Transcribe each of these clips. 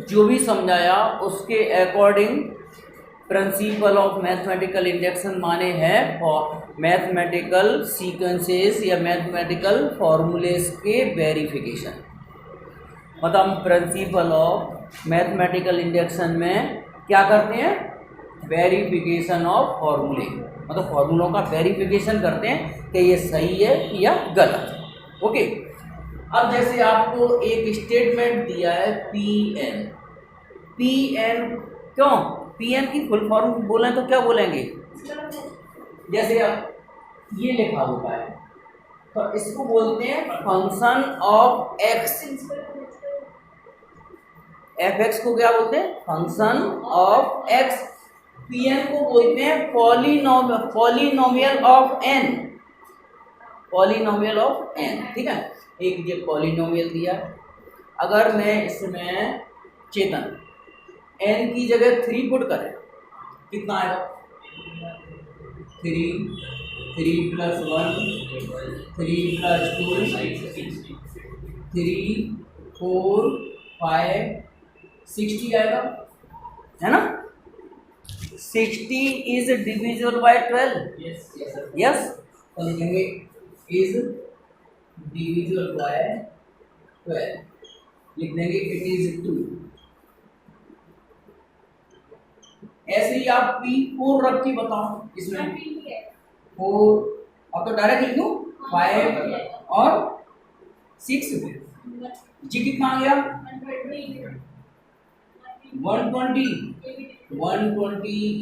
जो भी समझाया उसके according principle of mathematical induction माने हैं मैथमेटिकल सीक्वेंसेस या मैथमेटिकल फॉर्मूलेस के वेरिफिकेशन। मतलब हम प्रिंसिपल ऑफ मैथमेटिकल इंडक्शन में क्या करते हैं, वेरिफिकेशन ऑफ फॉर्मूले, मतलब फॉर्मूलों का वेरिफिकेशन करते हैं कि ये सही है या गलत है। ओके, अब जैसे आपको एक स्टेटमेंट दिया है पी एन, क्यों पी एन की फुल फॉर्म बोलें तो क्या बोलेंगे, जैसे अब ये लिखा होता है तो इसको बोलते हैं function of x. F x को क्या बोलते हैं, function of x. P n को बोलते हैं polynomial of n, polynomial of n. ठीक है, एक ये पॉलिनोमियल दिया, अगर मैं इसमें चेतन एन की जगह 3 पुट करें कितना आएगा, 3 प्लस 1 3 प्लस 2 3 4 5 60 आएगा, है ना। 60 इज डिविजिबल बाय 12, यस, तो लिखेंगे इज डिविजिबल बाय 12, लिख देंगे इट इज ट्रू। ऐसे ही आप P4 रख के बताओ, इसमें 4, अब तो डायरेक्ट लिख दूं 5 और 6, जी कितना आ गया 120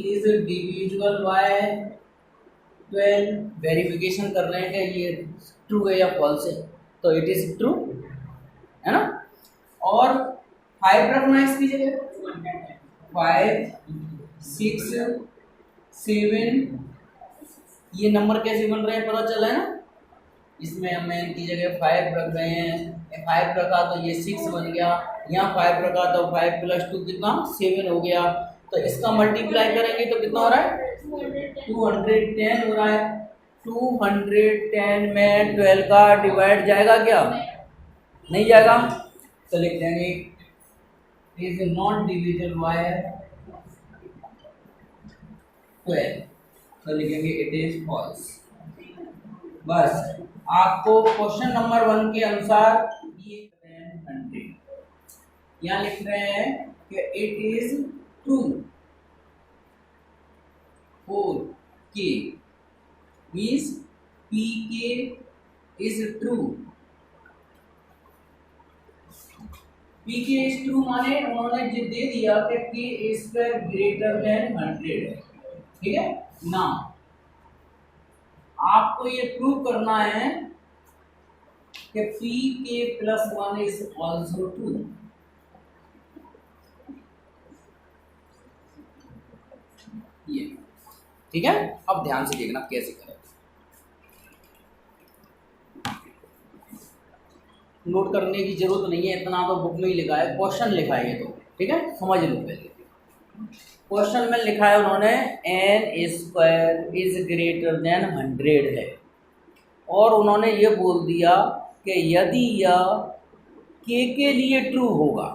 इज डिविजिबल बाय 12। वेरिफिकेशन कर रहे हैं कि ये ट्रू है या फॉल्स है, तो इट इज ट्रू, है ना। और 5 रखना है इसकी जगह, 5 6 7, ये नंबर कैसे बन रहे हैं पता चला है ना। इसमें हमने इनकी जगह 5 रख रहे हैं, 5 रखा तो ये 6 बन गया, यहाँ 5 रखा तो 5 प्लस 2 कितना 7 हो गया, तो इसका मल्टीप्लाई करेंगे तो कितना हो रहा है 210 हो रहा है। 210 में 12 का डिवाइड जाएगा क्या, नहीं जाएगा, तो लिख देंगे इज नॉट डिविजिबल बाय 12, तो लिखेंगे इट इज फॉल्स। बस आपको क्वेश्चन नंबर 1 के अनुसार ये 100 यहाँ लिख रहे हैं कि इट इज ट्रू फॉर के, मीन्स पी के इज ट्रू। पी के इज ट्रू माने उन्होंने जो दे दिया कि के स्क्वायर ग्रेटर देन 100 है, ठीक है ना। आपको ये प्रूव करना है कि पी के प्लस 1 इज ऑल्सो ट्रू। ये ठीक है, अब ध्यान से देखना कैसे करें। नोट करने की जरूरत नहीं है, इतना तो बुक में ही लिखा है, क्वेश्चन लिखा है ये तो, ठीक है समझ लो। पहले क्वेश्चन में लिखा है उन्होंने n square is greater than 100 है, और उन्होंने ये बोल दिया कि यदि यह के लिए ट्रू होगा,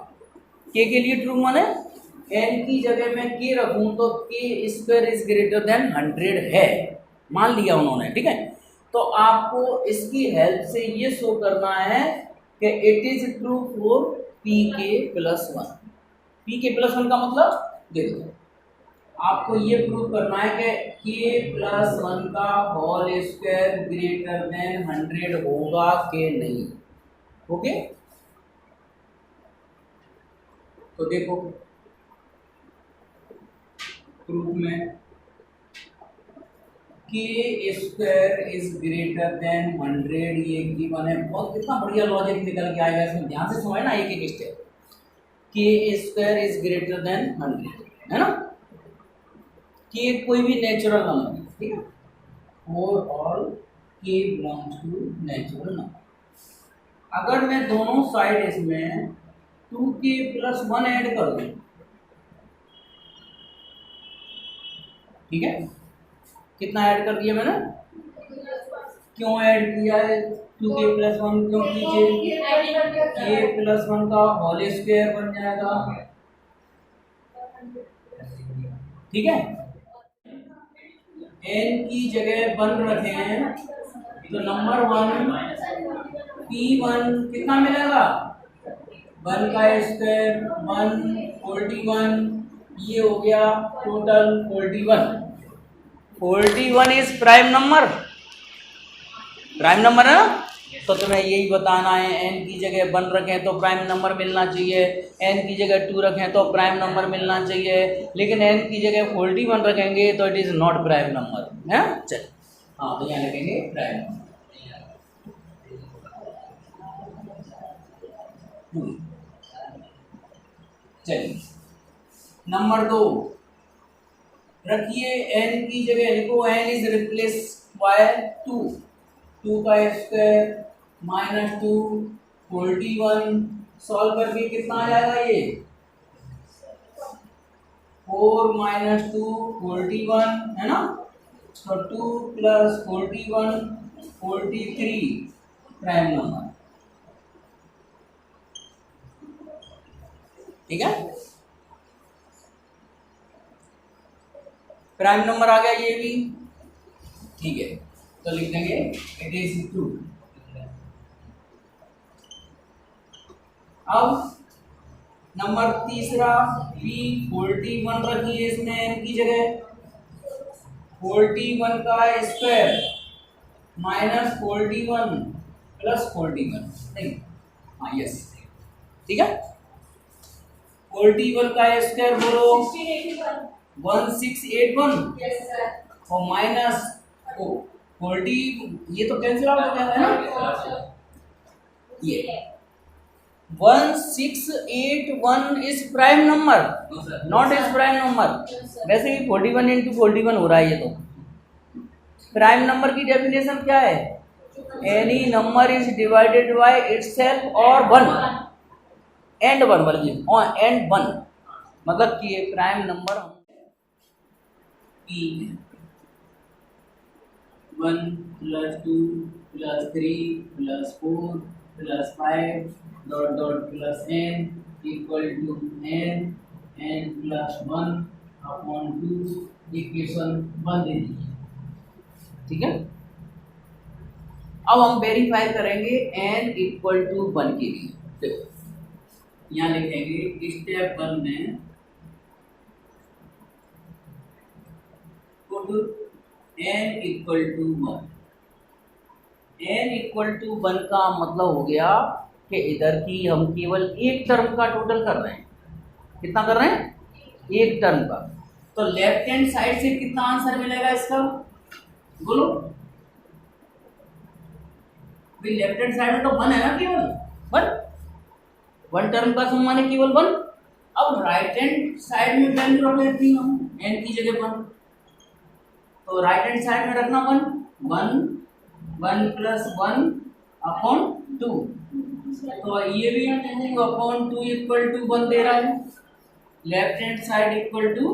के लिए ट्रू माने एन की जगह मैं के रखूं तो के स्क्वायर इज ग्रेटर देन 100 है, मान लिया उन्होंने, ठीक है। तो आपको इसकी हेल्प से ये शो करना है कि it is true for P के प्लस 1। पी के प्लस 1 का मतलब देखो, आपको ये प्रूव करना है कि के प्लस 1 का होल स्क्वायर ग्रेटर देन 100 होगा कि नहीं। ओके, तो देखो प्रूफ में के स्क्वायर इज ग्रेटर देन 100 ये गिवन है। बहुत कितना बढ़िया लॉजिक निकल के आएगा इसमें, ध्यान से समझना एक एक स्टेप। के स्क्वायर इज ग्रेटर देन 100 है ना, के कोई भी नेचुरल नंबर, ठीक है, और ऑल के बिलोंग्स टू नेचुरल नंबर। अगर मैं दोनों साइड इसमें 2k प्लस 1 ऐड कर दूं, ठीक है, कितना ऐड कर दिया मैंने, क्यों ऐड किया है 2k प्लस 1, क्यों कीजिए, k प्लस 1 का होल स्क्वायर बन जाएगा ठीक है, n की जगह 1 रखे हैं तो नंबर 1 P1 कितना मिलेगा, 1 का स्क्वायर 1 41, ये हो गया total 41। 41 is prime number, prime number है ना। तो तुम्हें यही बताना है, n की जगह 1 रखें तो प्राइम नंबर मिलना चाहिए, n की जगह 2 रखें तो प्राइम नंबर मिलना चाहिए, लेकिन n की जगह 41 रखेंगे तो it is not prime number है। चल हाँ, तो यहाँ लिखेंगे प्राइम नंबर। चलिए नंबर 2 रखिए, n की जगह लिखो n इज रिप्लेस बाय 2, 2 का स्क्वायर माइनस 2 41, सॉल्व करके कितना आ जाएगा ये 4 माइनस 2 41 है ना। तो 2 प्लस 41 43 प्राइम नंबर, ठीक है, प्राइम नंबर आ गया ये भी, ठीक है। तो लिख देंगे इट इज ट्रू। अब नंबर तीसरा P41 रखिए, इसमें n की जगह 41 का स्क्वायर माइनस 41 प्लस 41 नहीं, हाँ यस ठीक है। 41 का स्क्वायर बोलो 1681 और माइनस 40, ये तो कैंसिल आउट हो जाएगा ना, ये 1681 is prime number, not is prime number. वैसे भी 41 इंटू 41 हो रहा है ये तो। प्राइम नंबर की डेफिनेशन क्या है, any number is divided by itself और 1 एंड 1 वर्जिन और एंड 1, मतलब कि ये prime number P 1 plus 2 plus 3 plus 4 plus 5 dot dot plus n equal to n plus 1 upon 2, equation 1 दे दीजिए, ठीक है। अब हम वेरीफाई करेंगे n इक्वल टू 1 के लिए। देखो यहाँ लिखेंगे स्टेप 1 में n equal to 1, n equal to 1 का मतलब हो गया कि इधर की हम केवल एक टर्म का टोटल कर रहे हैं। कितना कर रहे हैं, एक टर्म का। तो लेफ्ट हैंड साइड से कितना आंसर मिलेगा इसका बोलो भाई, लेफ्ट हैंड साइड में तो 1 है ना, केवल 1 टर्म का सम माने केवल 1। अब राइट हैंड साइड में वैल्यू रख लेते हैं हम n की जगह 1, तो राइट हैंड साइड में रखना 1 प्लस 1 अपॉन 2, तो ये भी 2 अपॉन 2 इक्वल टू 1 दे रहा है। Left hand side equal to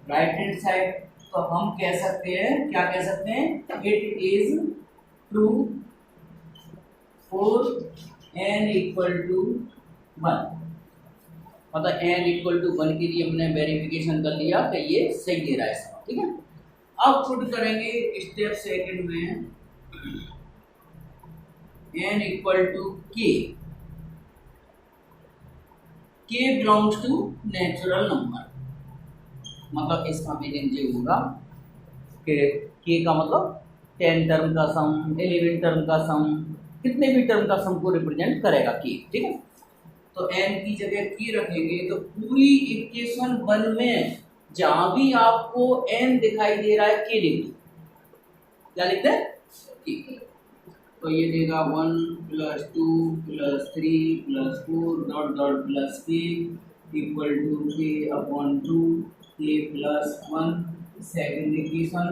right hand side, तो हम कह सकते हैं, क्या कह सकते हैं, it is true for n equal to 1, मतलब n इक्वल टू 1 के लिए हमने वेरिफिकेशन कर लिया कि ये सही दे रहा है इसका, ठीक है। अब पुट करेंगे स्टेप सेकंड में n equal to k belongs to natural number, मतलब इसका मीनिंग ये होगा कि k का मतलब 10 टर्म का सम, 11 टर्म का सम, कितने भी टर्म का सम को रिप्रेजेंट करेगा k, ठीक है। तो n की जगह k रखेंगे तो पूरी इक्वेशन 1 में जहां भी आपको n दिखाई दे रहा है k लिख दो। क्या लिखते हैं, k। तो ये देगा 1 plus 2 plus 3 plus 4 dot dot plus k equal to k upon 2 k plus 1, second equation,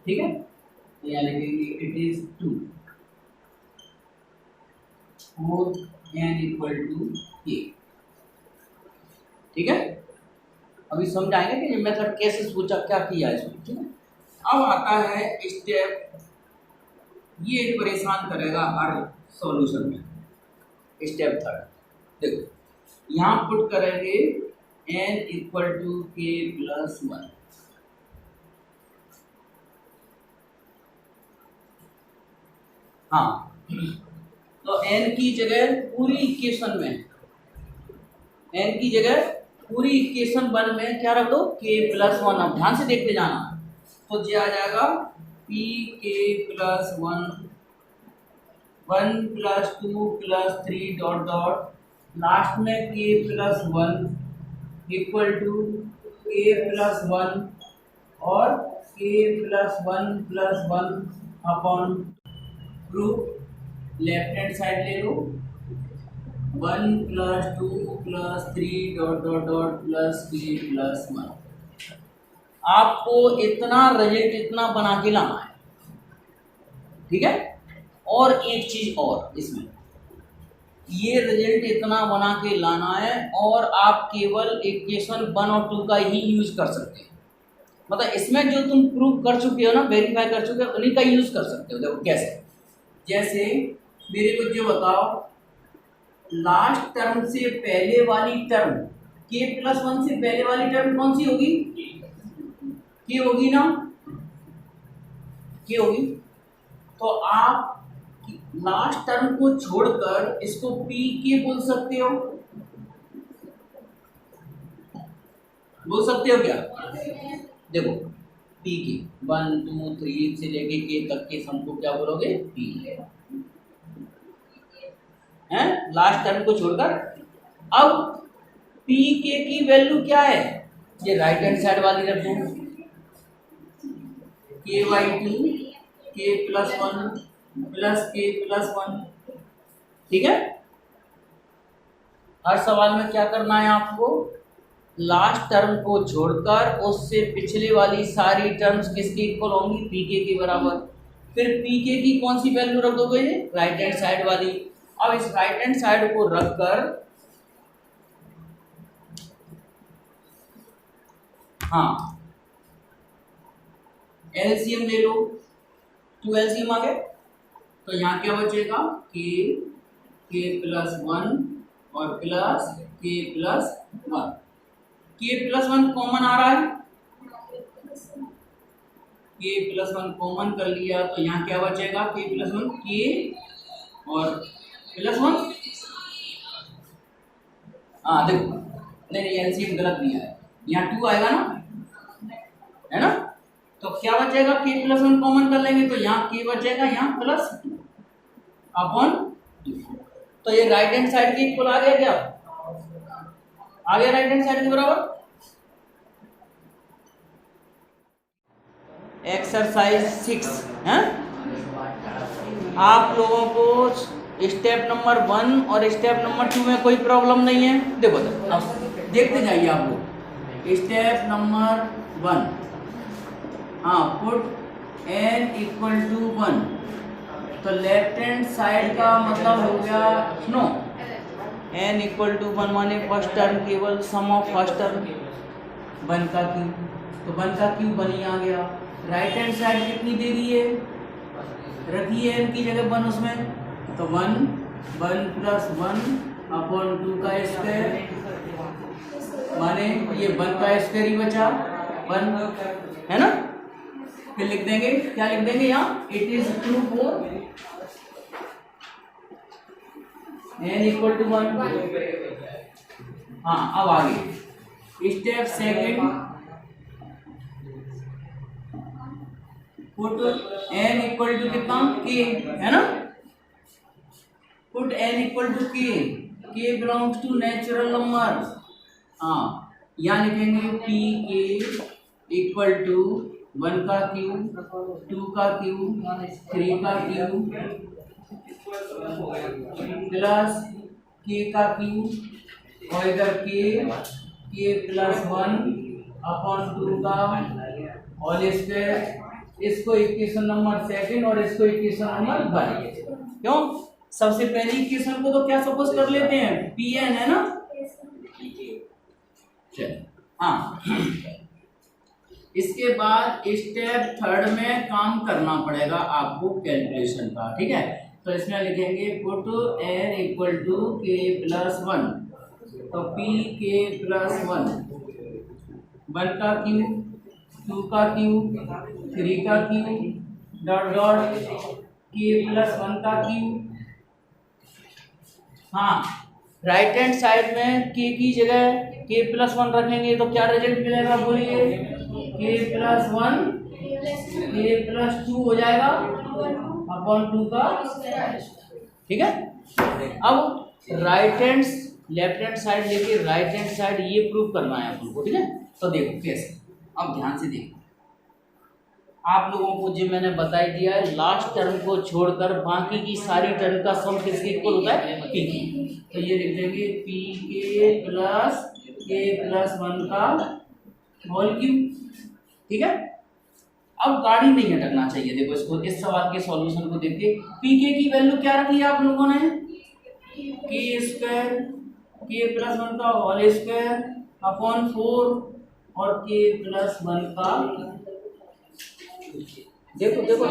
ठीक है। तो यहाँ लिखेंगे इट इज 2 और n इक्वल टू k, ठीक है। अभी समझाएंगे कि ये मेथड कैसे सोचा, क्या किया इसमें, ठीक है। अब आता है स्टेप, ये परेशान करेगा हर सॉल्यूशन में, स्टेप 3। देखो यहाँ पुट करेंगे n equal to k plus 1, हाँ, तो n की जगह पूरी इक्वेशन में, n की जगह पूरी इक्वेशन 1 में क्या रख दो, k+1। अब ध्यान से देखते जाना, तो ये आ जाएगा pk+1 1 + 2 + 3 डॉट डॉट लास्ट में k+1 इक्वल टू k+1 और k+1+1 upon proof left hand side ले लो 1 + 2 + 3 dot dot dot plus k+1। आपको इतना रिजल्ट इतना बना के लाना है, ठीक है। और एक चीज और, इसमें ये रिजल्ट इतना बना के लाना है और आप केवल इक्वेशन 1 और 2 का ही यूज कर सकते हैं। मतलब इसमें जो तुम प्रूव कर चुके हो ना, वेरीफाई कर चुके हो, उन्हीं का यूज कर सकते हो। देखो कैसे, जैसे मेरे को जो बताओ, लास्ट टर्म से पहले वाली टर्म k+1 से पहले वाली टर्म कौन सी होगी, k होगी ना, k होगी। तो आप लास्ट टर्म को छोड़कर इसको पी के बोल सकते हो, बोल सकते हो क्या? देखो पी के 1 2 3 से लेके के तक के सम को क्या बोलोगे, पी है, लास्ट टर्म को छोड़कर। अब पी के की वैल्यू क्या है, ये राइट हैंड साइड वाली रख दो, k/2 k+1 प्लस k+1, ठीक है। हर सवाल में क्या करना है आपको, लास्ट टर्म को छोड़कर उससे पिछले वाली सारी टर्म्स किसके इक्वल होंगी, पीके के बराबर। फिर पीके की कौन सी वैल्यू रख दोगे, राइट हैंड साइड वाली। अब इस राइट हैंड साइड को रखकर, हाँ एलसीएम ले लो, 2 एलसीएम आ गए, तो यहाँ क्या बचेगा, k+1 और प्लस k+1। k+1 कॉमन आ रहा है, k+1 कॉमन कर लिया, तो यहाँ क्या बचेगा, k+1 k और +1। हाँ देखो, नहीं एलसीएम गलत नहीं आया, यहाँ 2 आएगा ना, है ना। तो क्या बचेगा, k+1 कॉमन कर लेंगे तो यहाँ k बचेगा, यहाँ +2 अपॉन 2। तो ये राइट हैंड साइड के इक्वल आ गया क्या, आ गया राइट हैंड साइड के बराबर। एक्सरसाइज 6 है, आप लोगों को स्टेप नंबर 1 और स्टेप नंबर 2 में कोई प्रॉब्लम नहीं है। देखो अब देखते जाइए आप लोग, स्टेप नंबर 1, हाँ पुट n = 1, तो लेफ्ट हैंड साइड का मतलब हो गया नो, n = 1 माने फर्स्ट टर्म केवल सम ऑफ फर्स्ट टर्म 1 का क्यूब, तो 1 का क्यूब 1 ही आ गया। राइट हैंड साइड कितनी दे दी है, रखिए n की जगह 1 उसमें, तो 1 + 1 अपॉन 2 का स्क्वायर, माने ये 1 का स्क्वायर ही बचा 1, है ना। फिर लिख देंगे, क्या लिख देंगे यहाँ, it is true for n = 1। हाँ अब आगे स्टेप सेकंड, पुट n = कितना, k, है ना। Put n = k belongs to natural number. हाँ यहाँ लिखेंगे pk = 1 का क्यूब, 2 का क्यूब, 3 का क्यूब प्लस k का क्यूब, और इधर k+1 अपॉन 2 का होल स्क्वायर। इसको इक्वेशन नंबर 2 और इसको इक्वेशन नंबर 1। क्यों, सबसे पहली इक्वेशन को तो क्या सपोज कर लेते हैं, pn है ना। हाँ इसके बाद स्टेप 3 में काम करना पड़ेगा आपको कैलकुलेशन का, ठीक है। तो इसमें लिखेंगे पुट n = k+1, तो pk+1 1 का क्यूब, 2 का क्यूब, 3 का क्यूब डॉट डॉट k+1 का क्यूब। हाँ, राइट हैंड साइड में k की जगह k+1 रखेंगे तो क्या रिजल्ट मिलेगा बोलिए, k+1 k+2 हो जाएगा अपॉन 2 का। ठीक है, अब right hand left hand side लेके राइट हैंड साइड ये प्रूव करना है अपन को। ठीक है, तो देखो कैसे, अब ध्यान से देखो, आप लोगों को जो मैंने बता दिया है, लास्ट टर्म को छोड़कर बाकी की सारी टर्म का सम किसके इक्वल होता है, पी की। तो ये लिख देंगे पी के प्लस k+1 का होल क्यूब। ठीक है, अब गाड़ी नहीं अटकना चाहिए। देखो इसको, इस सवाल के सॉल्यूशन को देख के, पी के की वैल्यू क्या रखी है आप लोगों ने, k² k+1 का होल स्क्वायर अपॉन 4 और k+1 का, देखो देखो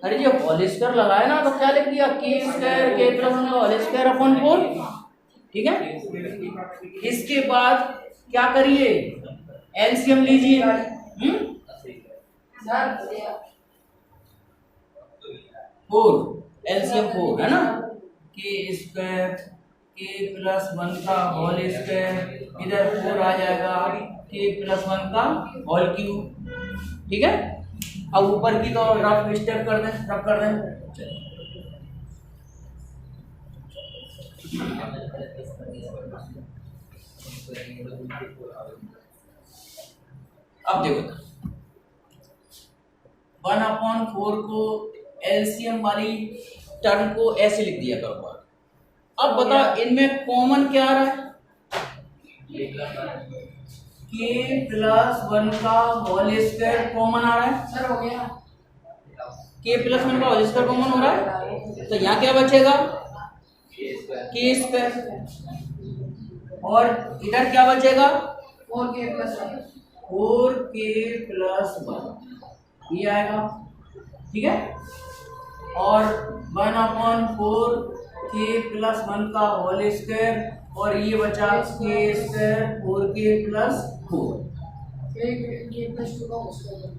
अरे ये होल स्क्वायर लगाए ना तो क्या लिख दिया, k² k+1 का होल स्क्वायर अपॉन 4। ठीक है, इसके बाद क्या करिए, एलसीएम लीजिए। 4 एलसीएम 4 है ना, k² k+1 का होल स्क्वायर, इधर 4 आ जाएगा, k+1 का होल क्यूब। ठीक है, अब ऊपर की तो रफ स्टेप कर दें, रफ कर दें। अब देखो 1/4 को एलसीएम वाली टर्म को ऐसे लिख दिया करो। अब बताओ इनमें कॉमन क्या आ रहा है, k+1 का होल स्क्वायर कॉमन आ रहा है सर, हो गया k+1 का होल स्क्वायर कॉमन हो रहा है, तो यहाँ क्या बचेगा, k², और इधर क्या बचेगा, 4k+1 ये आएगा। ठीक है, और 1/4 k+1 का होल स्क्वायर, और ये बचा k² 4k+4।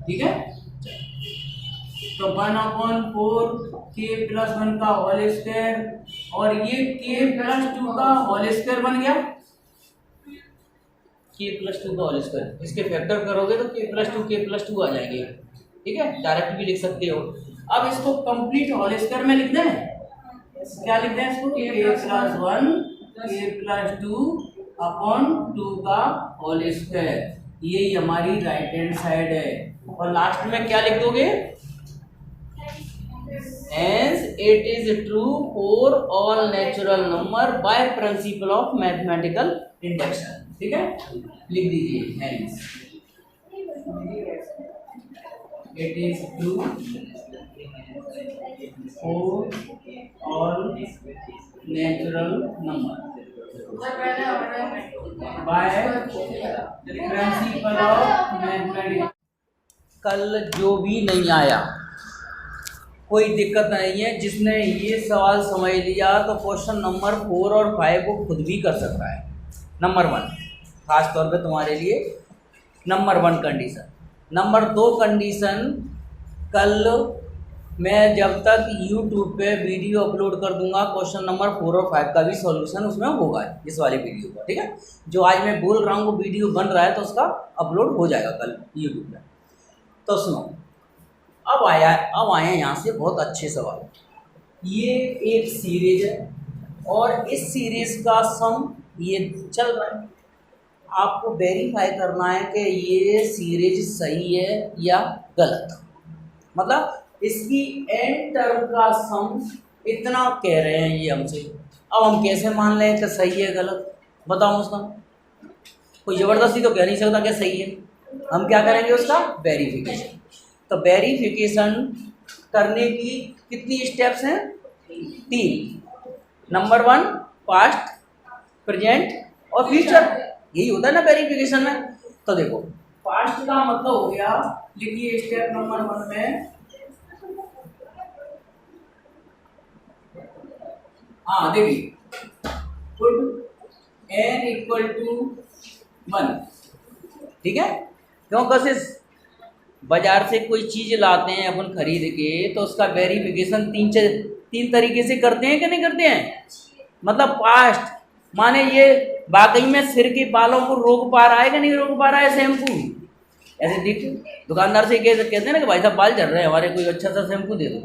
ठीक है, तो 1/4 k+1 का होल स्क्वायर, और ये k+2 का होल स्क्वायर बन गया, k+2 का होल स्क्वायर, इसके फैक्टर करोगे तो k+2 आ जाएंगे। ठीक है, डायरेक्ट भी लिख सकते हो। अब इसको कंप्लीट होल स्क्वायर में लिख दें, क्या लिख दें इसको, k+1 k+2 अपॉन 2 का होल स्क्वायर, ये हमारी राइट हैंड साइड है। और लास्ट में क्या लिख दोगे, Hence it is true for all natural number by principle of mathematical induction। ठीक है, लिख दीजिए hence it is true for all natural number by principle of mathematics। कल जो भी नहीं आया कोई दिक्कत नहीं है, जिसने ये सवाल समझ लिया तो क्वेश्चन नंबर 4 और 5 को खुद भी कर सकता है। नंबर 1 खास तौर पे तुम्हारे लिए नंबर 1 कंडीशन। नंबर 2 कंडीशन, कल मैं जब तक YouTube पे वीडियो अपलोड कर दूंगा क्वेश्चन नंबर 4 और 5 का भी सॉल्यूशन उसमें होगा इस वाले वीडियो का। ठीक है, जो आज मैं बोल रहा हूँ वो वीडियो बन रहा है तो उसका अपलोड हो जाएगा कल YouTube पे। तो सुनो, अब आए यहाँ से बहुत अच्छे सवाल। ये एक सीरीज है और इस सीरीज का सम ये चल रहा है, आपको वेरीफाई करना है कि ये सीरीज सही है या गलत। मतलब इसकी एंड टर्म का सम इतना कह रहे हैं ये हमसे, अब हम कैसे मान लें कि सही है गलत, बताओ। उसका कोई ज़बरदस्ती तो कह नहीं सकता कि सही है। हम क्या करेंगे, उसका वेरिफिकेशन। तो वेरिफिकेशन करने की कितनी स्टेप्स हैं, 3। नंबर 1 पास्ट, प्रेजेंट और फ्यूचर, यही होता है ना वेरिफिकेशन में। तो देखो पास्ट का मतलब हो गया, लिखिए स्टेप नंबर 1 में, हाँ देखिए पुट n = 1। ठीक है, क्यों कशिश, बाजार से कोई चीज़ लाते हैं अपन खरीद के, तो उसका वेरिफिकेशन तीन तरीके से करते हैं कि नहीं करते हैं? मतलब पास्ट, माने ये वाकई में सिर के बालों को रोक पा रहा है कि नहीं रोक पा रहा है शैम्पू। ऐसे देखिए दुकानदार से कहते हैं ना कि भाई साहब बाल झड़ रहे हैं हमारे, कोई अच्छा सा शैम्पू दे दो।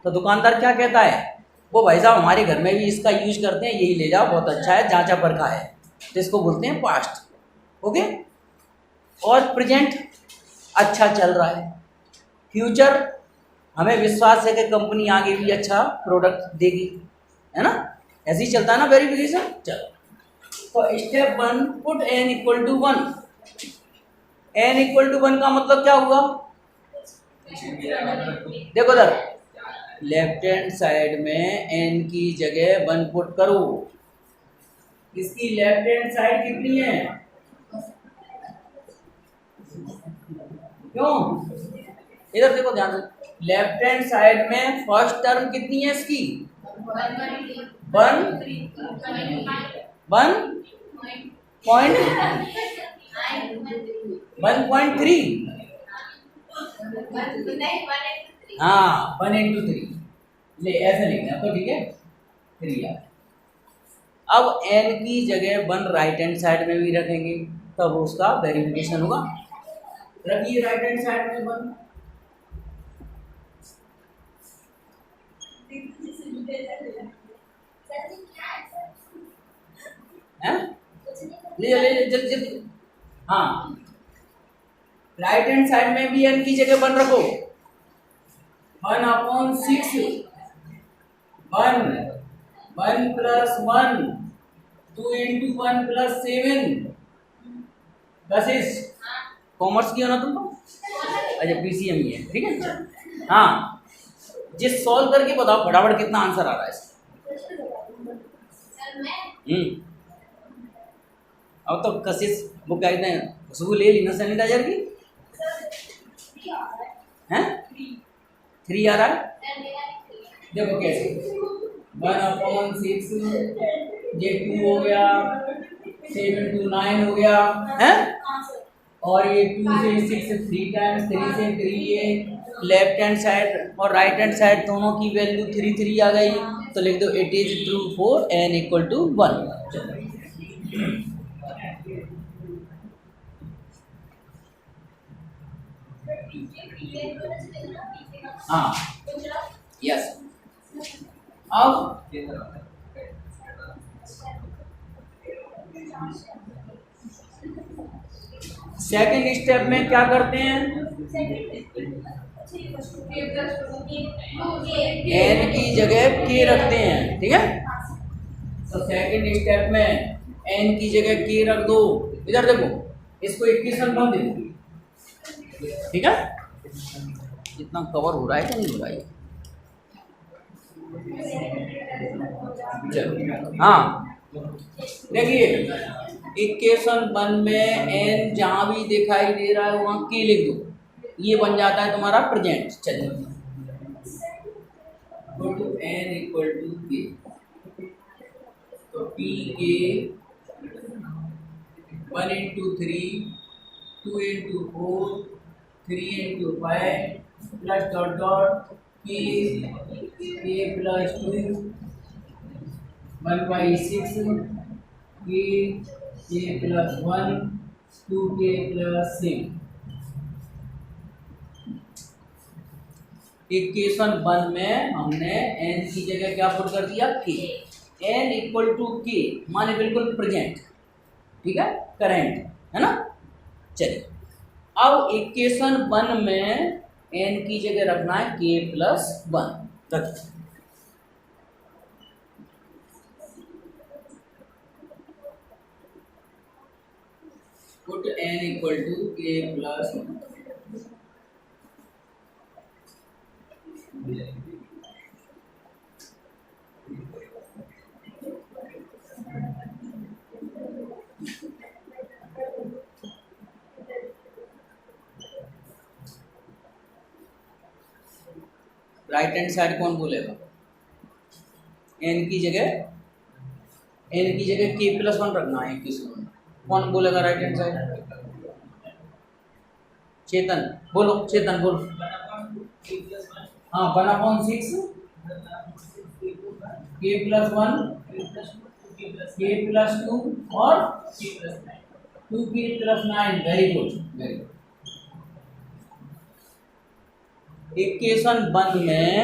तो दुकानदार क्या कहता है, वो भाई साहब हमारे घर में भी इसका यूज करते हैं, यही ले जाओ, बहुत अच्छा है, जांचा परखा है। तो इसको बोलते हैं पास्ट। ओके। और प्रेजेंट अच्छा चल रहा है। फ्यूचर हमें विश्वास है कि कंपनी आगे भी अच्छा प्रोडक्ट देगी, है ना। ऐसे ही चलता है ना वेरिफिकेशन। चलो तो step 1, put n equal to 1। n equal to 1 का मतलब क्या हुआ? देखो इधर लेफ्ट हैंड साइड में n की जगह 1 पुट करो। इसकी लेफ्ट हैंड साइड कितनी है? क्यों? इधर देखो ध्यान से, लेफ्ट हैंड साइड में फर्स्ट टर्म कितनी है इसकी? 1.3। हाँ 1/3 ले, ऐसे लिखना तो ठीक है 3 आ। अब n की जगह 1 राइट हैंड साइड में भी रखेंगे, तब उसका वेरिफिकेशन होगा। रखिए राइट हैंड साइड में 1। ले जल्दी। हाँ राइट हैंड साइड में भी n की जगह 1 रखो। 1/6 1 प्लस 1 2 इंटू 1 प्लस 7। बस कॉमर्स की हो ना तुमको? अच्छा पीसीएम ही है, ठीक है। हाँ जिस सॉल्व करके बताओ फटाफट कितना आंसर आ रहा है इसका। अब तो कशिश वो क्या कहते हैं, खुशबू ले ली ना सैनिटाइजर की? हैं 3 आ रहा है। देखो कैसे 1/6 ये 2 हो गया, 7 2 9 हो गया है। और ये 2 से 6 3 टाइम्स, 3 से 3 ये लेफ्ट हैंड साइड और राइट हैंड साइड दोनों की वैल्यू 3 3 आ गई। तो लिख दो it is true for n equal to 1। हाँ यस। अब सेकंड स्टेप में क्या करते हैं? n की जगह k रखते हैं, ठीक है। तो सेकंड स्टेप में n की जगह k रख दो। इधर देखो इसको इक्वेशन बन दे, ठीक है। कितना कवर हो रहा है कि नहीं हो रहा है? चलो हाँ देखिए इक्वेशन 1 में n जहां भी दिखाई दे रहा है वहां k लिख दो, ये बन जाता है तुम्हारा प्रेजेंट। चलिए go to n equal to k, तो p के 1 into 3 2 into 4 3 into 5 plus dot dot k plus 2 1/6 k plus 1 2k plus 6। Equation 1 में हमने n की जगह क्या पुट कर दिया? k। n equal to k माने बिल्कुल प्रेजेंट, ठीक है, करेंट, है ना। चलिए अब इक्वेशन 1 में n की जगह रखना है k प्लस 1। रखिए put n equal to k plus 1। Right hand side कौन बोलेगा? n की जगह k प्लस 1 रखना है इक्वेशन में। कौन बोलेगा राइट हैंड साइड? चेतन बोलो, चेतन बोलो। हाँ 1/6 k + 1 k + 2 और 2k + 9। Very good, very good. Equation 1 में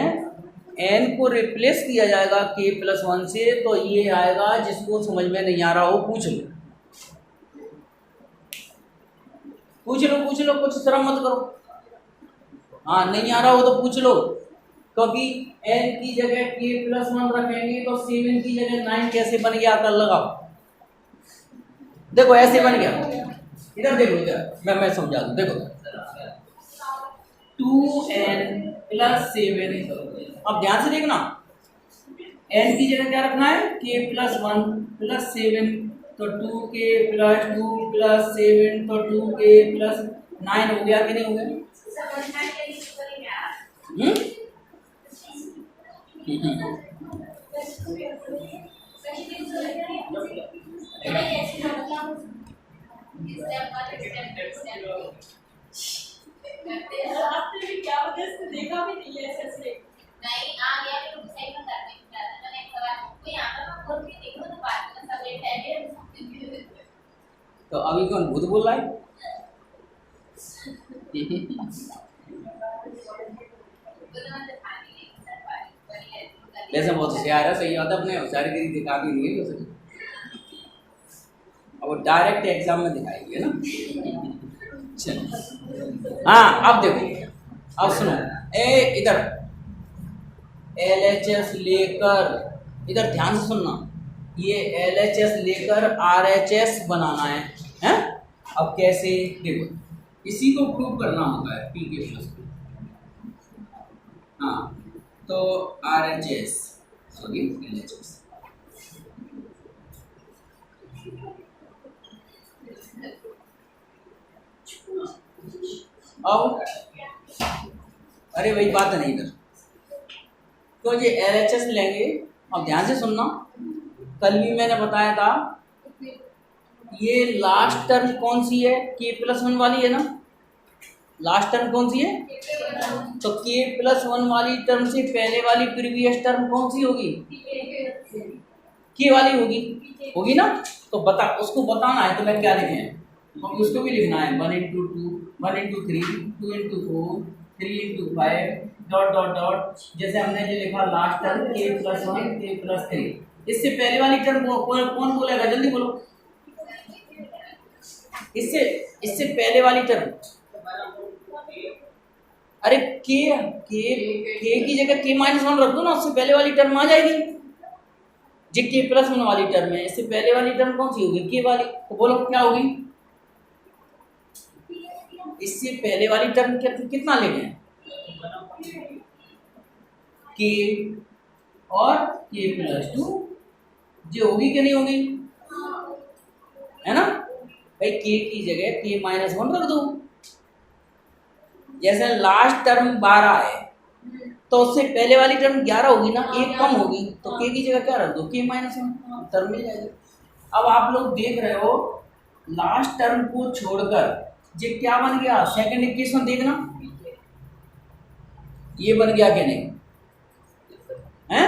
n को रिप्लेस किया जाएगा k + 1 से, तो ये आएगा। जिसको समझ में नहीं आ रहा हो पूछ लो, पूछ लो, पूछ लो, कुछ शर्म मत करो। हाँ नहीं आ रहा हो तो पूछ लो, क्योंकि n की जगह k + 1 रखेंगे तो 7 की जगह 9 कैसे बन गया, कर लगाओ। देखो ऐसे बन गया, इधर देखो, इधर मैं समझा दूं। देखो 2n + 7, अब ध्यान से देखना, n की जगह क्या रखना है, k + 1 + 7, तो 2k + 2 + 7, तो 2k + 9 हो गया कि नहीं हो गया? तो अभी कौन भूत बोल रहा है? वैसे बहुत होशियार है, सही बात है, अपने होशियारगिरी दिखा भी नहीं है तो अब वो डायरेक्ट एग्जाम में दिखाएंगे ना। हाँ अब देखो, अब सुनो, इधर LHS लेकर, इधर ध्यान से सुनना, ये LHS लेकर RHS बनाना है? अब कैसे, देखो इसी को प्रूव करना होता है PK + 2। हाँ तो RHS सॉरी LHS, अब अरे वही बात है नहीं इधर, तो ये LHS लेंगे। अब ध्यान से सुनना, कल भी मैंने बताया था, ये लास्ट टर्म कौन सी है, k + 1 वाली है ना। लास्ट टर्म कौन सी है, तो k + 1 वाली टर्म से पहले वाली प्रीवियस टर्म कौन सी होगी, k वाली होगी, होगी ना। तो बता, उसको बताना है तो मैं क्या लिखे हैं, तो उसको भी लिखना है 1 × 2 1 × 3 2 × 4 3 × 5 डॉट डॉट डॉट, जैसे हमने जो लिखा लास्ट टर्म k + 1 k + 3। इससे पहले वाली टर्म कौन बोलेगा, जल्दी बोलो। इससे पहले वाली टर्म, अरे k की जगह k - 1 रख दो ना, उससे पहले वाली टर्म आ जाएगी। जो k + 1 वाली टर्म है, इससे पहले वाली टर्म कौन सी होगी, k वाली, तो बोलो क्या होगी। इससे पहले वाली टर्म कितना लेंगे, k और k + 2, जो होगी कि नहीं होगी, है ना भाई। k की जगह k - 1 रख दो। जैसे लास्ट टर्म 12 है, तो उससे पहले वाली टर्म 11 होगी ना, एक कम होगी, तो k की जगह क्या रख दो, k - 1 टर्म मिल जाएगी। अब आप लोग देख रहे हो, लास्ट टर्म को छोड़कर ये क्या बन गया, सेकंड इक्वेशन देखना, ये बन गया कि नहीं है।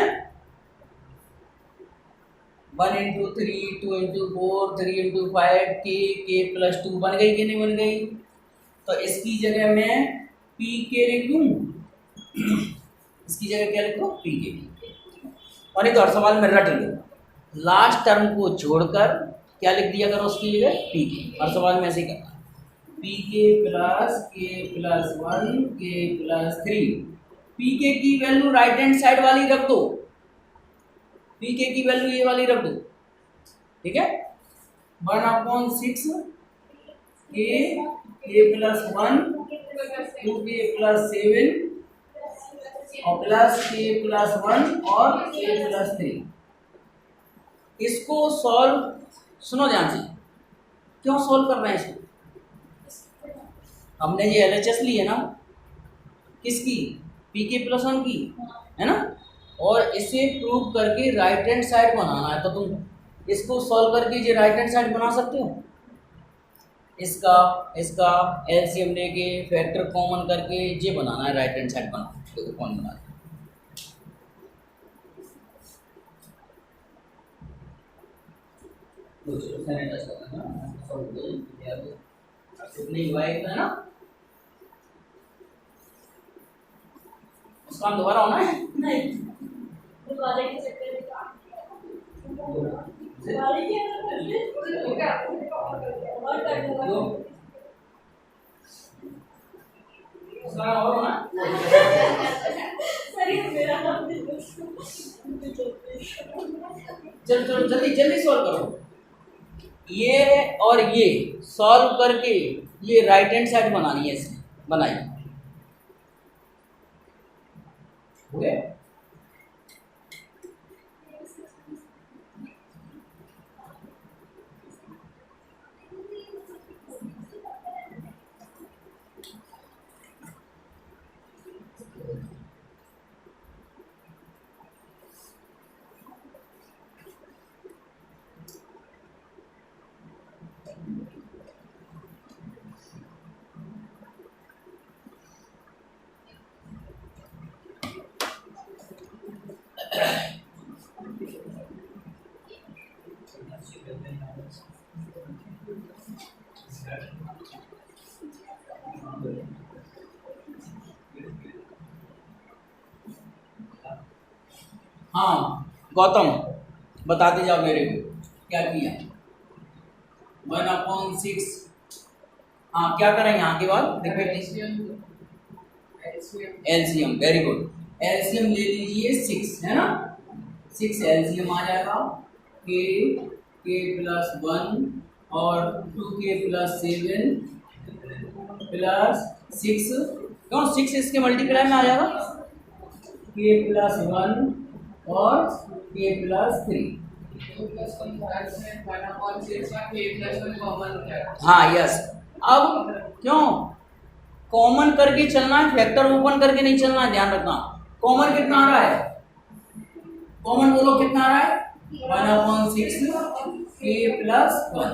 1 × 3 2 × 4 3 × 5 k + 2 बन गई कि नहीं बन गई। तो इसकी जगह मैं PK लिख दूं, इसकी जगह क्या लिखो, PK। और एक और सवाल में रट लो, लास्ट टर्म को छोड़कर क्या लिख दिया करो उसकी जगह, PK। और सवाल में ऐसे ही करना, PK + k + 1 k + 3। PK की वैल्यू राइट हैंड साइड वाली रख दो, PK की वैल्यू ये वाली रख दो, ठीक है। 1/6 k + 1 2k + 7 और प्लस k + 1 और k + 3। इसको सॉल्व, सुनो ध्यान से, क्यों सॉल्व कर रहे हैं इसको, हमने ये LHS ली है ना, किसकी, PK + 1 की, है ना। और इसे प्रूव करके राइट हैंड साइड बनाना है, तो तुम इसको सॉल्व करके ये राइट हैंड साइड बना सकते हो। इसका इसका एलसीएम लेके फैक्टर कॉमन करके ये बनाना है, राइट हैंड साइड बना। देखो कौन बना है। नहीं हुआ है ना, उसका दोबारा होना है नहीं दोबारा के चक्कर में चल चलो जल्दी जल्दी सॉल्व करो। ये और ये सॉल्व करके ये राइट हैंड साइड बनानी है, इसमें बनाइए। हो गया? हाँ गौतम बताते जाओ मेरे को क्या किया। 1/6। हाँ क्या करें यहाँ के बाद एलसीएम, वेरी गुड। एलसीएम ले लीजिए 6 है ना, 6 एलसीएम आ जाएगा के प्लस 1 और 2k प्लस 7 प्लस 6, क्यों 6 इसके मल्टीप्लाई में आ जाएगा, k प्लस 1 और k प्लस 3। हाँ यस। अब क्यों कॉमन करके चलना है, फैक्टर ओपन करके नहीं चलना है, ध्यान रखना। कॉमन कितना आ रहा है, कॉमन बोलो कितना आ रहा है, 1/6 k प्लस 1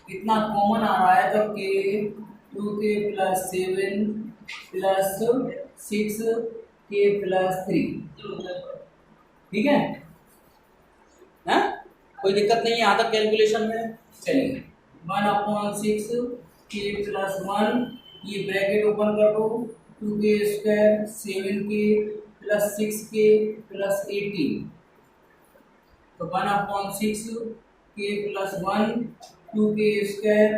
कितना कॉमन आ रहा है, तो k 2k plus 7 plus 6k plus 3। ठीक है ना, कोई दिक्कत नहीं है यहाँ तक कैलकुलेशन में। चलिए 1/6 k प्लस 1, ये ब्रैकेट ओपन कर दो, 2k square 7k plus 6k plus 18, तो 1/6 k plus 1 2k square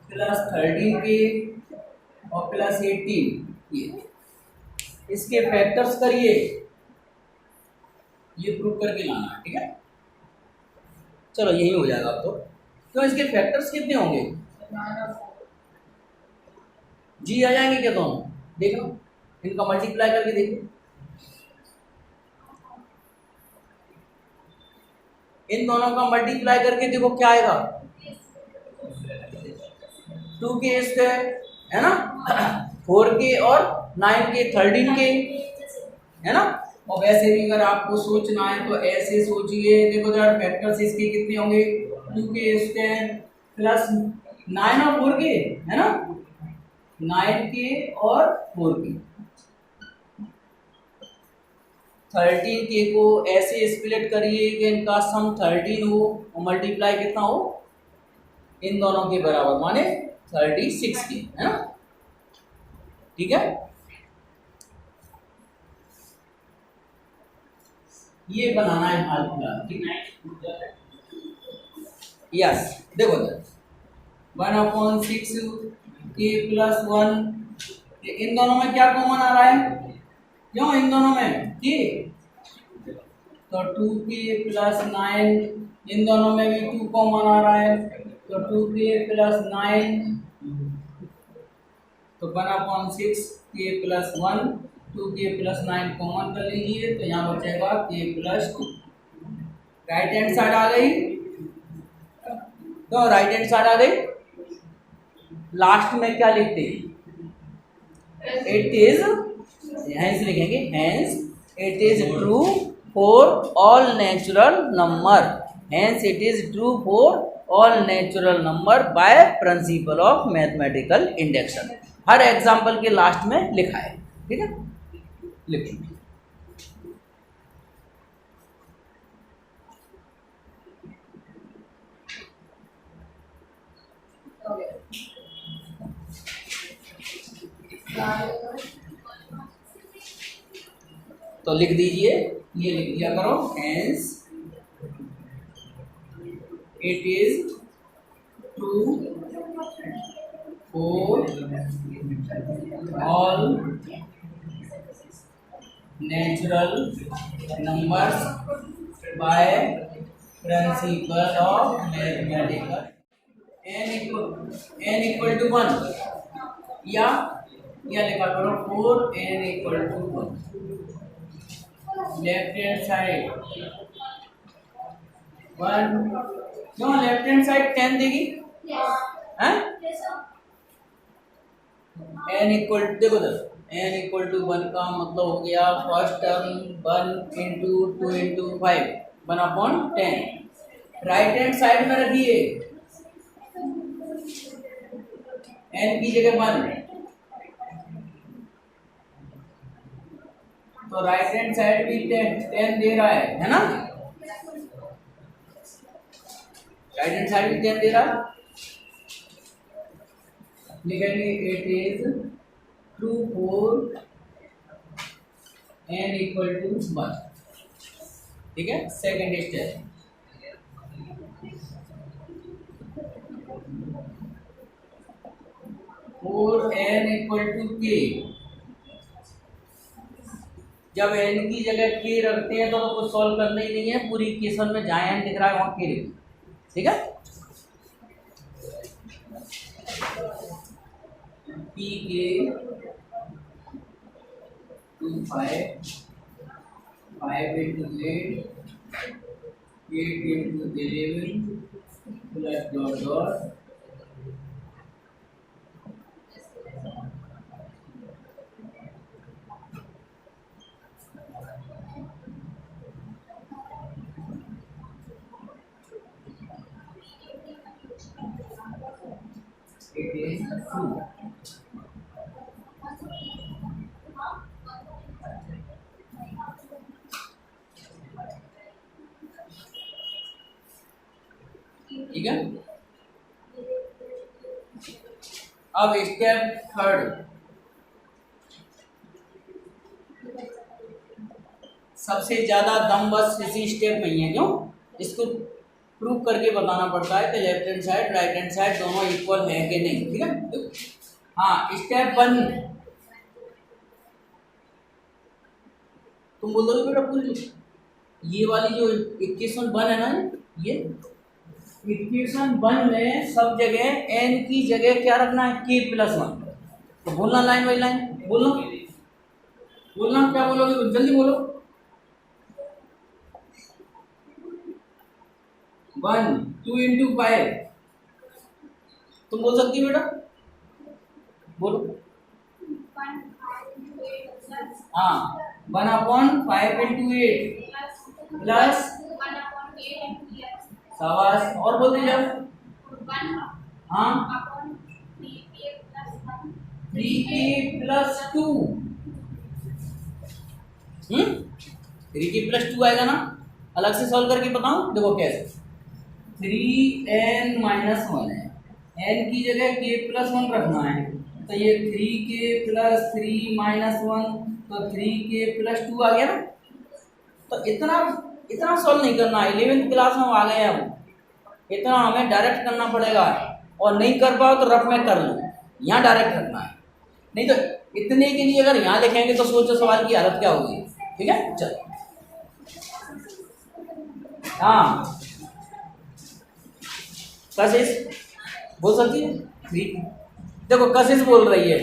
plus 13k और प्लस 18। ये इसके फैक्टर्स करिए, ये प्रूव करके लाना है। ठीक है चलो यही हो जाएगा अब तो इसके फैक्टर्स कितने होंगे, जी आ जाएंगे क्या दोनों, देखो इनका मल्टीप्लाई करके देखिए। इन दोनों का मल्टीप्लाई करके देखो क्या आएगा, 2k स्क्वायर है ना, 4k और 9k 13k है ना। और वैसे भी अगर आपको सोचना है तो ऐसे सोचिए, देखो यार फैक्टर्स इसके कितने होंगे, 2k स्क्वायर प्लस 9 और 4k है ना, 9k और 4k, 13k को ऐसे स्प्लिट करिए कि इनका सम 13 हो और मल्टीप्लाई कितना हो, इन दोनों के बराबर माने 36 के है ना। ठीक है ये बनाना है हाल फिलहाल। ठीक है यस, देखो 1/6 k प्लस 1, इन दोनों में क्या कॉमन आ रहा है, क्यों इन दोनों में k, तो 2k प्लस 9, इन दोनों में भी 2 कॉमन आ रहा है, तो 2k प्लस 9, तो 1/6 k plus 1 2k plus 9 common कर लीजिए, तो यहाँ बचेगा k plus 2। Right hand side आ गई, तो राइट हैंड साइड आ गई। लास्ट में क्या लिखते हैं, इट इज, हैंस लिखेंगे, hence it is true for all natural number. Hence it is true for all natural number by principle of mathematical induction. Her example के लास्ट में लिखा है, ठीक है, लिखिए। तो लिख दीजिए, ये लिख दिया करो, hence it is true for all natural numbers by principle of mathematical n equal to 1 या लिखा करो 4 n equal to 1। Left hand side 1, क्यों लेफ्ट हैंड साइड 10 देगी, हैं? n इक्वल, देखो n इक्वल टू 1 का मतलब हो गया first term 1 into 2 into 5 1/10। Right hand side में रखिए n की जगह 1, तो राइट हैंड साइड भी 10 दे रहा है ना, राइट हैंड साइड भी 10 दे रहा है। लिखेंगे it is true for n equal to 1, ठीक है। Second step, for n equal to k, जब n की जगह k रखते हैं तो कुछ सॉल्व करना ही नहीं है, पूरी इक्वेशन में जहाँ n दिख रहा है वहाँ k लिखिए, ठीक है। p के 2 5 5 into 8 8 into 11 plus dot dot it is true। ठीक है। अब स्टेप थर्ड, सबसे ज्यादा दम बस इसी स्टेप में ही है, क्यों, इसको प्रूव करके बताना पड़ता है कि left hand side right hand side दोनों इक्वल है कि नहीं, ठीक है। देखो हाँ, स्टेप 1 तुम बोल दो बेटा पूरी, ये वाली जो इक्वेशन 1 है ना, ये इक्वेशन 1 में सब जगह n की जगह क्या रखना है, k प्लस 1। तो बोलना लाइन बाई लाइन, बोलना क्या बोलोगे, जल्दी बोलो। 1 2 इंटू 5, तुम बोल सकती हो बेटा, बोलो। हाँ 1/5 इंटू 8 प्लस, शाबाश, और बोल दीजिए। हाँ 3k प्लस 2, 3k प्लस 2 आएगा ना, अलग से सॉल्व करके बताऊं, देखो कैसे। 3n माइनस 1 है, n की जगह k प्लस 1 रखना है, तो ये 3k प्लस 3 माइनस 1, तो 3k प्लस 2 आ गया ना। तो इतना सॉल्व नहीं करना, 11th क्लास में आ गए हम, इतना हमें डायरेक्ट करना पड़ेगा, और नहीं कर पाओ तो रफ में कर लो, यहाँ डायरेक्ट रखना है। नहीं तो इतने के लिए अगर यहाँ लिखेंगे तो सोचो सवाल की हालत क्या होगी, ठीक है। चलो हाँ, कशिश बोल सकती है, देखो कशिश बोल रही है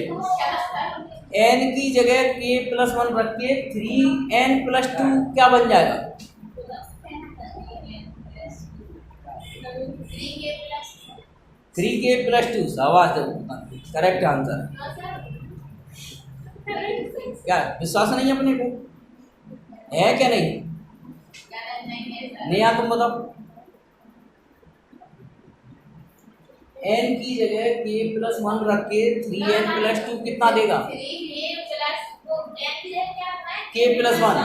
n की जगह k प्लस 1 रख के 3n प्लस 2 क्या बन जाएगा, 3k प्लस 2। शाबाश, करेक्ट आंसर। क्या विश्वास नहीं है अपने को, है क्या नहीं, नहीं यार तुम बताओ। n की जगह k प्लस 1 रख के 3n प्लस 2 कितना देगा? k plus 1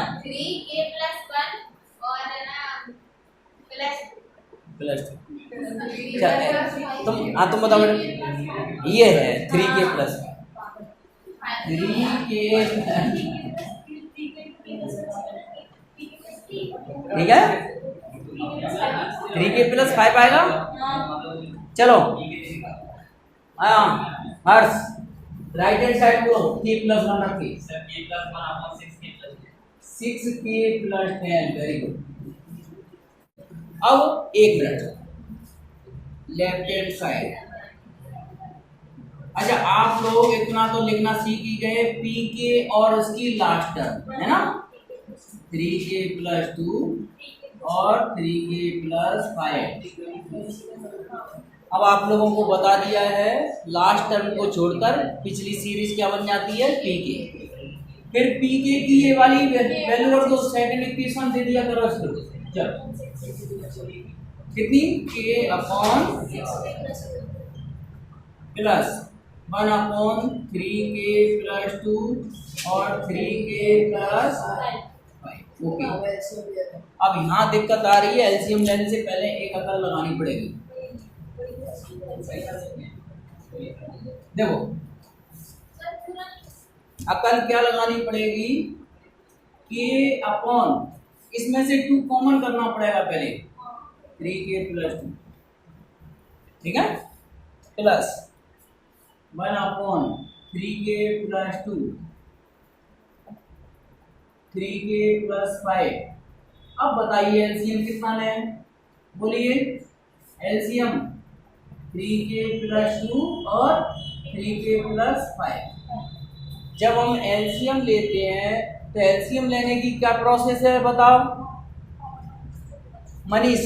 plus 2। तुम बताओ बेटा, ये है 3k प्लस 3k, ठीक है, 3k प्लस 5 आएगा। चलो आया हर्ष, राइट हैंड साइड को k प्लस 1 रखिए, 6k प्लस 10, वेरी गुड। अब एक मिनट, लेफ्ट हैंड साइड, अच्छा आप लोग इतना तो लिखना सीख ही गए, pk और उसकी लास्ट टर्म है ना, 3k प्लस 2 और 3k प्लस 5। अब आप लोगों को बता दिया है, लास्ट टर्म को छोड़कर पिछली सीरीज क्या बन जाती है, pk। फिर pk की ये वाली वैल्यू रख दो, सेकंड इक्वेशन दे दिया करो इसको। चलो कितनी, k upon plus 1 upon 3k plus 2 और 3k प्लस 5। ओके, अब यहाँ दिक्कत आ रही है, एलसीएम लेने से पहले एक अकल लगानी पड़ेगी। देखो अकल क्या लगानी पड़ेगी, k अपॉन, इसमें से 2 कॉमन करना पड़ेगा पहले, 3k प्लस 2, ठीक है, plus 1 upon 3k plus 2, 3k plus 5। अब बताइए एलसीएम कितना लें, बोलिए एलसीएम 3k प्लस 2 और 3k प्लस 5। जब हम एलसीएम लेते हैं तो एलसीएम लेने की क्या प्रोसेस है बताओ मनीष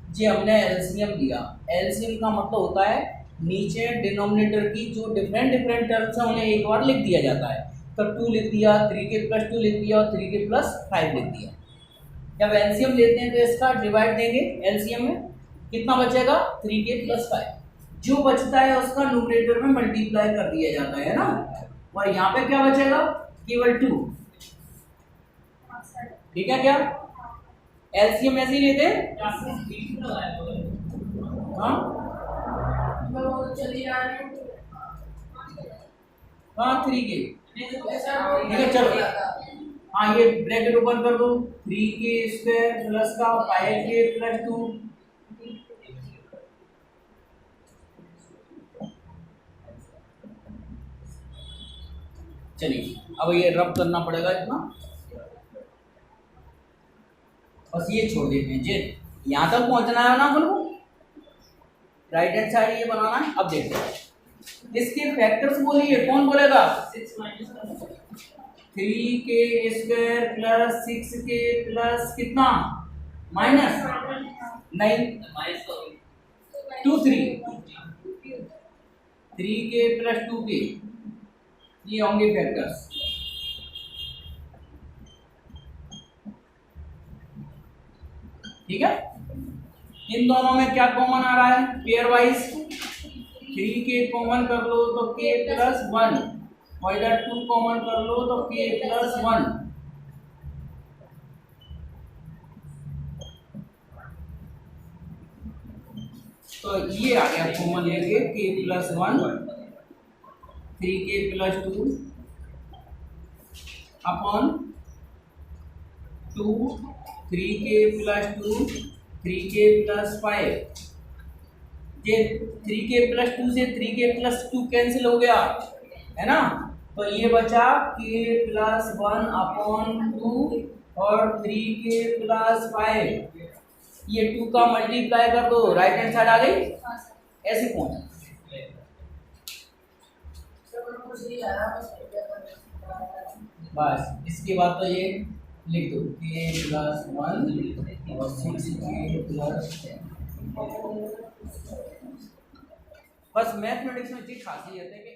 जी। हमने एलसीएम लिया, एलसीएम का मतलब होता है नीचे डिनोमिनेटर की जो डिफरेंट टर्म्स हैं उन्हें एक बार लिख दिया जाता है। तो 2 लिख दिया, 3k प्लस 2 लिख दिया और 3k प्लस 5 लिख दिया। जब एलसीएम लेते हैं तो इसका डिवाइड देंगे, एलसीएम में कितना बचेगा, 3k प्लस 5। जो बचता है उसका न्यूमरेटर में मल्टीप्लाई कर दिया जाता है ना, और यहाँ पे क्या बचेगा, केवल 2, ठीक है क्या, एलसीएम ऐसे ही लेते हैं। हाँ हाँ 3k, ठीक है चलो, हाँ ये ब्रैकेट ओपन कर दो, 3k स्क्वायर प्लस का 5k प्लस 2, चलिए अब ये रब करना पड़ेगा इतना, बस ये छोड़ देते हैं जी, यहाँ तक पहुँचना है ना अपन को, राइट हैंड साइड ये बनाना है। अब देखते हैं इसके फैक्टर्स बोलिए, कौन बोलेगा, 3k square plus 6k plus कितना, माइनस नहीं 2 3k प्लस 2k, ये होंगे फैक्टर्स। ठीक है, इन दोनों में क्या कॉमन आ रहा है, पेयर वाइज 3k कॉमन कर लो तो k प्लस 1, और इधर 2 कॉमन कर लो तो k प्लस 1। तो ये आ गया कॉमन लेके k plus 1, 3k plus 2 upon 2, 3k plus 2, 3k plus 5। ये 3k प्लस 2 से 3k प्लस 2 कैंसिल हो गया है ना, तो ये बचा k प्लस 1 अपॉन 2 और 3k प्लस 5। ये 2 का मल्टीप्लाई कर दो, राइट हैंड साइड आ गई, ऐसे पहुंचा। बस इसके बाद तो ये लिख दो k प्लस 1 और 6k प्लस 10। बस मैथमेटिक्स में जी खासियत है कि